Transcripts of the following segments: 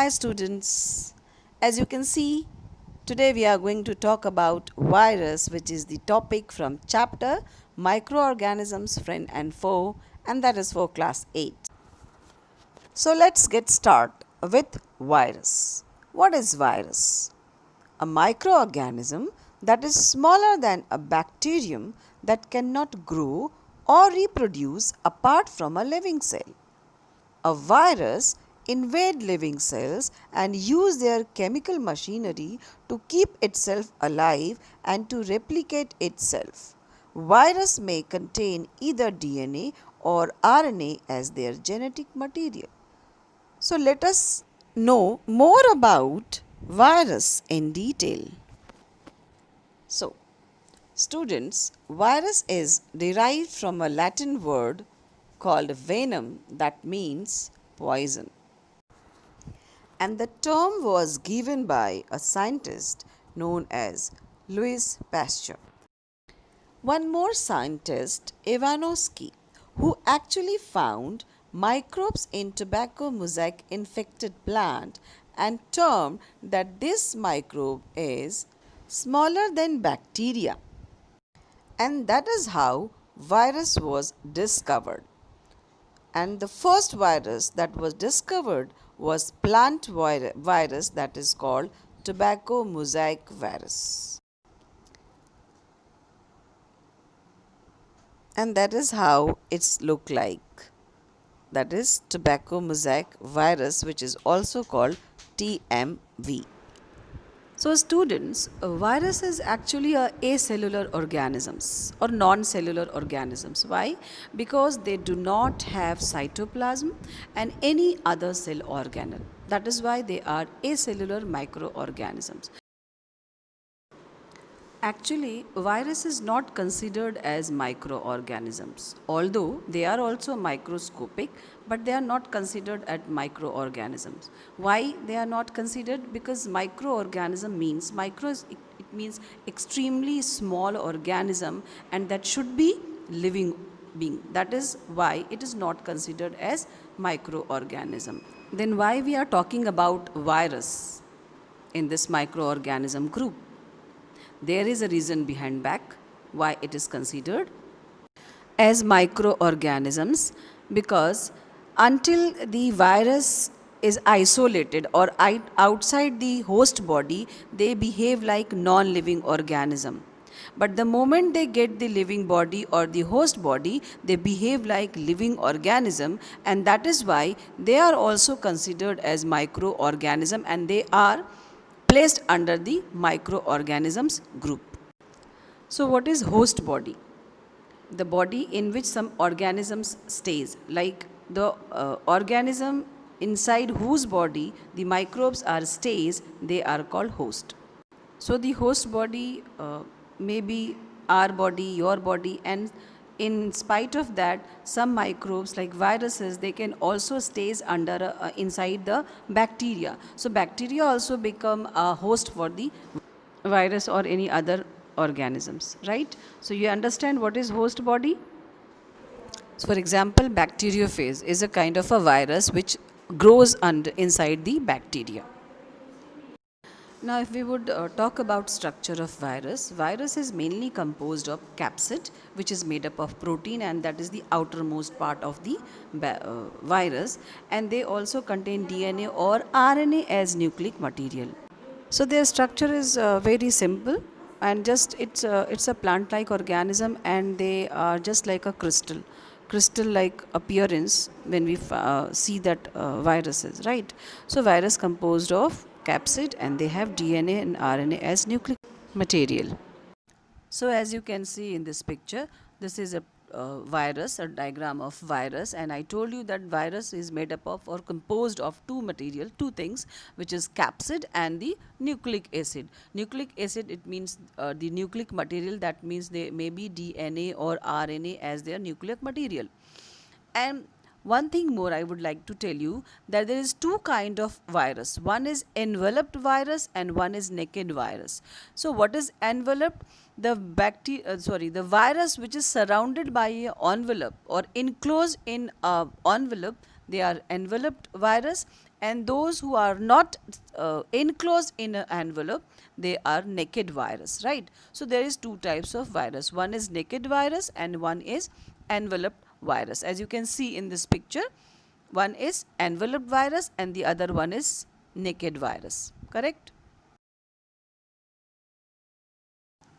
Hi students, as you can see, today we are going to talk about virus, which is the topic from chapter Microorganisms Friend and Foe, and that is for class 8. So let's get started with virus. What is virus? A microorganism that is smaller than a bacterium that cannot grow or reproduce apart from a living cell. A virus invade living cells and use their chemical machinery to keep itself alive and to replicate itself. Virus may contain either DNA or RNA as their genetic material. So let us know more about virus in detail. So, students, virus is derived from a Latin word called venom, that means poison. And the term was given by a scientist known as Louis Pasteur. One more scientist, Ivanovsky, who actually found microbes in tobacco mosaic infected plant and termed that this microbe is smaller than bacteria. And that is how virus was discovered. And the first virus that was discovered was plant virus, that is called tobacco mosaic virus. And that is how it's look like. That is tobacco mosaic virus, which is also called TMV. So students, a virus is actually a acellular organisms or non-cellular organisms. Why? Because they do not have cytoplasm and any other cell organelle. That is why they are acellular microorganisms. Actually, virus is not considered as microorganisms, although they are also microscopic, but they are not considered as microorganisms. Why they are not considered? Because microorganism means it means extremely small organism, and that should be living being. That is why it is not considered as microorganism. Then why we are talking about virus in this microorganism group? There is a reason behind back why it is considered as microorganisms, because until the virus is isolated or outside the host body, they behave like non-living organism. But the moment they get the living body or the host body, they behave like living organism, and that is why they are also considered as microorganism, and they are placed under the microorganisms group. So what is host body? The body in which some organisms stays, like the organism inside whose body the microbes are stays, they are called host. So the host body may be our body, your body, and in spite of that, some microbes like viruses, they can also stays under inside the bacteria. So bacteria also become a host for the virus or any other organisms, right? So you understand what is host body? So for example, bacteriophage is a kind of a virus which grows inside the bacteria. Now, if we would talk about structure of virus is mainly composed of capsid, which is made up of protein, and that is the outermost part of the virus, and they also contain DNA or RNA as nucleic material. So their structure is very simple, and just it's a plant-like organism, and they are just like a crystal-like appearance when we see that viruses, right? So virus composed of capsid, and they have DNA and RNA as nucleic material. So as you can see in this picture, this is a virus, a diagram of virus, and I told you that virus is made up of or composed of two things, which is capsid and the nucleic acid. Nucleic acid, it means the nucleic material, that means they may be DNA or RNA as their nucleic material. And one thing more I would like to tell you, that there is two kind of virus. One is enveloped virus and one is naked virus. So what is enveloped? The virus which is surrounded by a envelope or enclosed in a envelope, they are enveloped virus. and those who are not enclosed in an envelope, they are naked virus, right? So there is two types of virus. One is naked virus and one is enveloped virus. As you can see in this picture, one is enveloped virus and the other one is naked virus, correct?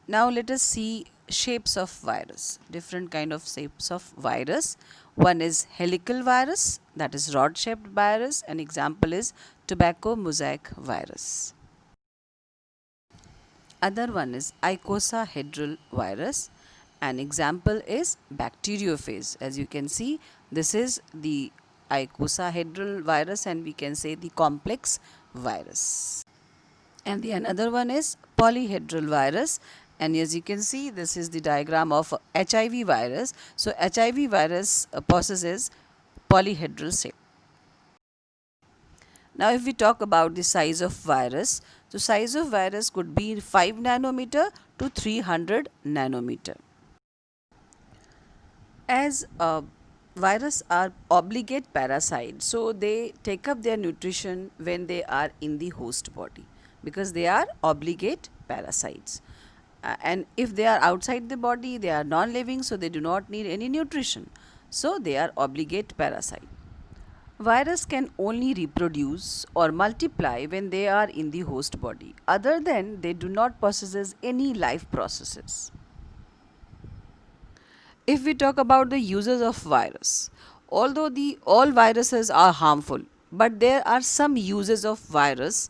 Now let us see shapes of virus, different kind of shapes of virus. One is helical virus, that is rod shaped virus. An example is tobacco mosaic virus. Other one is icosahedral virus. An example is bacteriophage. As you can see, this is the icosahedral virus and we can say the complex virus. And the another one is polyhedral virus, and as you can see, this is the diagram of HIV virus. So HIV virus possesses polyhedral shape. Now if we talk about the size of virus, so size of virus could be 5 nanometer to 300 nanometer. As virus are obligate parasites, so they take up their nutrition when they are in the host body, because they are obligate parasites. And if they are outside the body, they are non-living, so they do not need any nutrition. So they are obligate parasite. Virus can only reproduce or multiply when they are in the host body. Other than, they do not possess any life processes. If we talk about the uses of virus, although all viruses are harmful, but there are some uses of virus.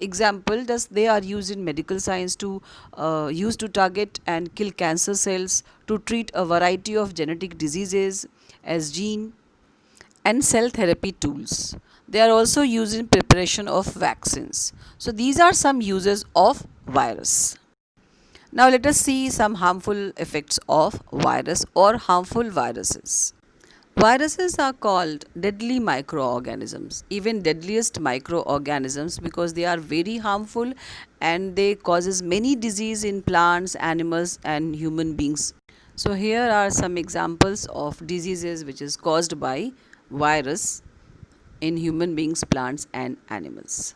Example, they are used in medical science to used to target and kill cancer cells, to treat a variety of genetic diseases as gene and cell therapy tools. They are also used in preparation of vaccines. So these are some uses of virus. Now let us see some harmful effects of virus or harmful viruses. Viruses are called deadly microorganisms, even deadliest microorganisms, because they are very harmful and they causes many disease in plants, animals and human beings. So here are some examples of diseases which is caused by virus in human beings, plants and animals.